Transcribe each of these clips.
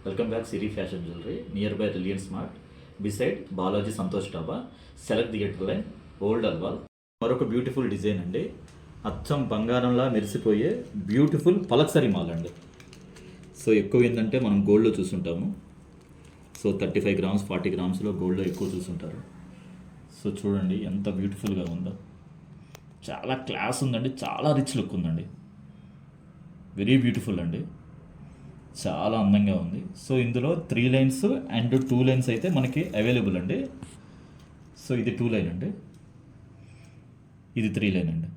Welcome back Siri fashion jewellery nearby Reliance Smart beside Balaji Santosh Dhaba select the get line old Alwal. మరొక beautiful design అండి, అచ్చం బంగారంలా మెరిసిపోయే beautiful పలక్సరీ మాల్ అండి. సో ఎక్కువ ఏంటంటే మనం గోల్డ్లో చూస్తుంటాము. సో 35 గ్రామ్స్ 40 గ్రామ్స్లో గోల్డ్లో ఎక్కువ చూస్తుంటారు. సో చూడండి ఎంత బ్యూటిఫుల్గా ఉందో, చాలా క్లాస్ ఉందండి, చాలా రిచ్ లుక్ ఉందండి, వెరీ బ్యూటిఫుల్ అండి, చాలా అందంగా ఉంది. సో ఇందులో 3 లైన్స్ అండ్ 2 లైన్స్ అయితే మనకి అవైలబుల్ అండి. సో ఇది 2 లైన్ అండి, ఇది 3 లైన్ అండి.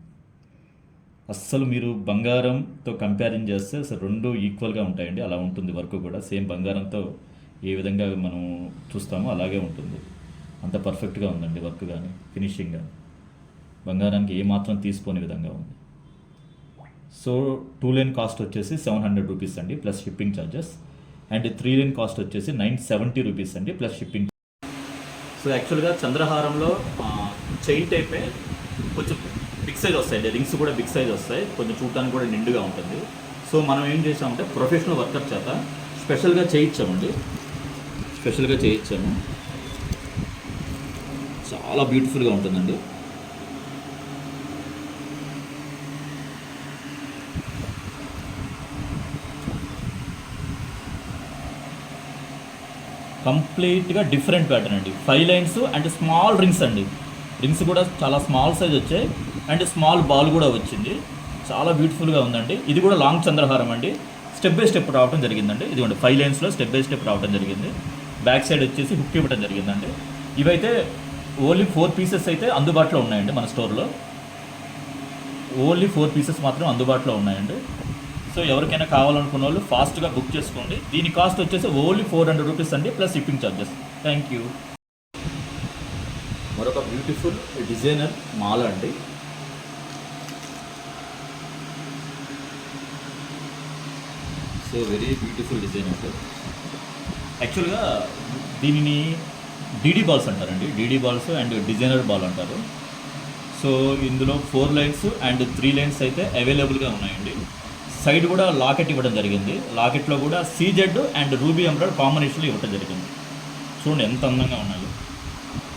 అస్సలు మీరు బంగారంతో కంపేరింగ్ చేస్తే అసలు రెండు ఈక్వల్గా ఉంటాయండి. అలా ఉంటుంది వర్క్ కూడా, సేమ్ బంగారంతో ఏ విధంగా మనం చూస్తామో అలాగే ఉంటుంది. అంత పర్ఫెక్ట్గా ఉందండి వర్క్ కానీ ఫినిషింగ్ కానీ, బంగారానికి ఏమాత్రం తీసుకోని విధంగా ఉంది. సో 2 లైన్ కాస్ట్ వచ్చేసి 700 రూపీస్ అండి plus shipping charges, and 3 line cost వచ్చేసి 970 రూపీస్ అండి ప్లస్ షిప్పింగ్. సో యాక్చువల్గా చంద్రహారంలో చైన్ టైపే కొంచెం బిగ్ సైజ్ వస్తాయండి, రింగ్స్ కూడా బిగ్ సైజ్ వస్తాయి, కొంచెం చూడటానికి కూడా నిండుగా ఉంటుంది. సో మనం ఏం చేసామంటే ప్రొఫెషనల్ వర్కర్ చేత స్పెషల్గా చేయించామండి, స్పెషల్గా చేయించాము. చాలా బ్యూటిఫుల్గా ఉంటుందండి. కంప్లీట్గా డిఫరెంట్ ప్యాటర్న్ అండి, 5 లైన్స్ అండ్ స్మాల్ రింగ్స్ అండి. రింగ్స్ కూడా చాలా స్మాల్ సైజ్ వచ్చాయి అండ్ స్మాల్ బాల్ కూడా వచ్చింది. చాలా బ్యూటిఫుల్గా ఉందండి. ఇది కూడా లాంగ్ చంద్రహారం అండి, స్టెప్ బై స్టెప్ రావడం జరిగిందండి. ఇదిగోండి 5 లైన్స్లో స్టెప్ బై స్టెప్ రావడం జరిగింది. బ్యాక్ సైడ్ వచ్చేసి హుక్ ఇవ్వడం జరిగిందండి. ఇవైతే ఓన్లీ 4 పీసెస్ అయితే అందుబాటులో ఉన్నాయండి మన స్టోర్లో, ఓన్లీ 4 పీసెస్ మాత్రం అందుబాటులో ఉన్నాయండి. సో ఎవరికైనా కావాలనుకున్న వాళ్ళు ఫాస్ట్గా బుక్ చేసుకోండి. దీని కాస్ట్ వచ్చేసి ఓన్లీ 400 రూపీస్ అండి plus shipping charges. Thank you. మరొక బ్యూటిఫుల్ డిజైనర్ మాల అండి. సో వెరీ బ్యూటిఫుల్ డిజైన్ అండి. యాక్చువల్గా దీనిని డీడీ బాల్స్ అంటారండి, DD balls and designer ball అంటారు. సో ఇందులో 4 లైన్స్ అండ్ 3 లైన్స్ అయితే అవైలబుల్గా ఉన్నాయండి. సైడ్ కూడా లాకెట్ ఇవ్వడం జరిగింది. లాకెట్లో కూడా సీజెడ్ అండ్ రూబీ ఎంబ్రాయిడ్ కాంబినేషన్లో ఇవ్వడం జరిగింది. చూడండి ఎంత అందంగా ఉన్నాయో,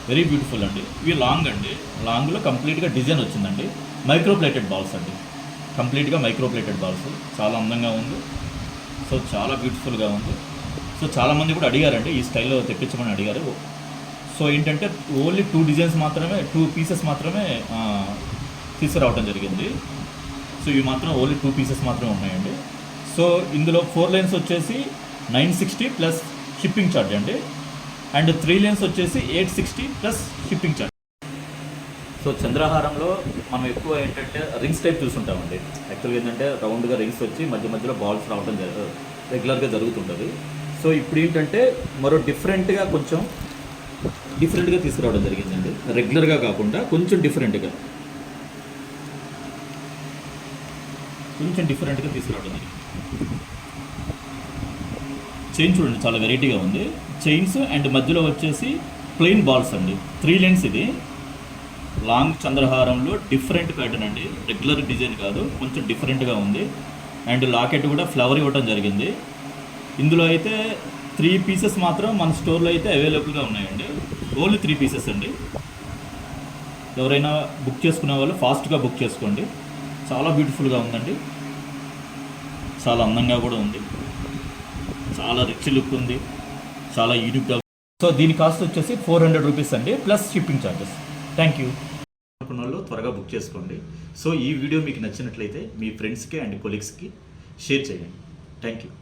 వెరీ బ్యూటిఫుల్ అండి. ఇవి లాంగ్ అండి, లాంగ్లో కంప్లీట్గా డిజైన్ వచ్చిందండి. మైక్రోప్లేటెడ్ బాల్స్ అండి, కంప్లీట్గా మైక్రోప్లేటెడ్ బాల్స్, చాలా అందంగా ఉంది. సో చాలా బ్యూటిఫుల్గా ఉంది. సో చాలామంది కూడా అడిగారండి ఈ స్టైల్లో తెప్పించమని అడిగారు. సో ఏంటంటే ఓన్లీ 2 డిజైన్స్ మాత్రమే, 2 పీసెస్ మాత్రమే తీసుకురావడం జరిగింది. సో ఇవి మాత్రం ఓన్లీ 2 పీసెస్ మాత్రమే ఉన్నాయండి. సో ఇందులో 4 లైన్స్ వచ్చేసి 960 ప్లస్ షిప్పింగ్ ఛార్జ్ అండి, అండ్ 3 లైన్స్ వచ్చేసి 860 ప్లస్ షిప్పింగ్ ఛార్జ్. సో చంద్రహారంలో మనం ఎక్కువ ఏంటంటే రింగ్స్ టైప్ చూస్తుంటామండి. యాక్చువల్గా ఏంటంటే రౌండ్గా రింగ్స్ వచ్చి మధ్య మధ్యలో బాల్స్ రావడం రెగ్యులర్గా జరుగుతుంటుంది. సో ఇప్పుడు ఏంటంటే మరో డిఫరెంట్గా తీసుకురావడం జరిగిందండి, రెగ్యులర్గా కాకుండా కొంచెం డిఫరెంట్గా తీసుకురావడం జరిగింది. చైన్ చూడండి చాలా వెరైటీగా ఉంది, చైన్స్ అండ్ మధ్యలో వచ్చేసి ప్లెయిన్ బాల్స్ అండి. 3 లైన్స్, ఇది లాంగ్ చంద్రహారంలో డిఫరెంట్ ప్యాటర్న్ అండి, రెగ్యులర్ డిజైన్ కాదు, కొంచెం డిఫరెంట్గా ఉంది. అండ్ లాకెట్ కూడా ఫ్లవర్ ఇవ్వడం జరిగింది. ఇందులో అయితే 3 పీసెస్ మాత్రం మన స్టోర్లో అయితే అవైలబుల్గా ఉన్నాయండి, ఓన్లీ 3 పీసెస్ అండి. ఎవరైనా బుక్ చేసుకునే వాళ్ళు ఫాస్ట్గా బుక్ చేసుకోండి. చాలా బ్యూటిఫుల్గా ఉందండి, చాలా అందంగా కూడా ఉంది, చాలా రిచ్ లుక్ ఉంది, చాలా యూనిక్గా. సో దీని కాస్ట్ వచ్చేసి 400 రూపీస్ అండి plus shipping charges. Thank you. అనుకున్న వాళ్ళు త్వరగా బుక్ చేసుకోండి. సో ఈ వీడియో మీకు నచ్చినట్లయితే మీ ఫ్రెండ్స్కి అండ్ కొలీగ్స్కి షేర్ చేయండి. Thank you.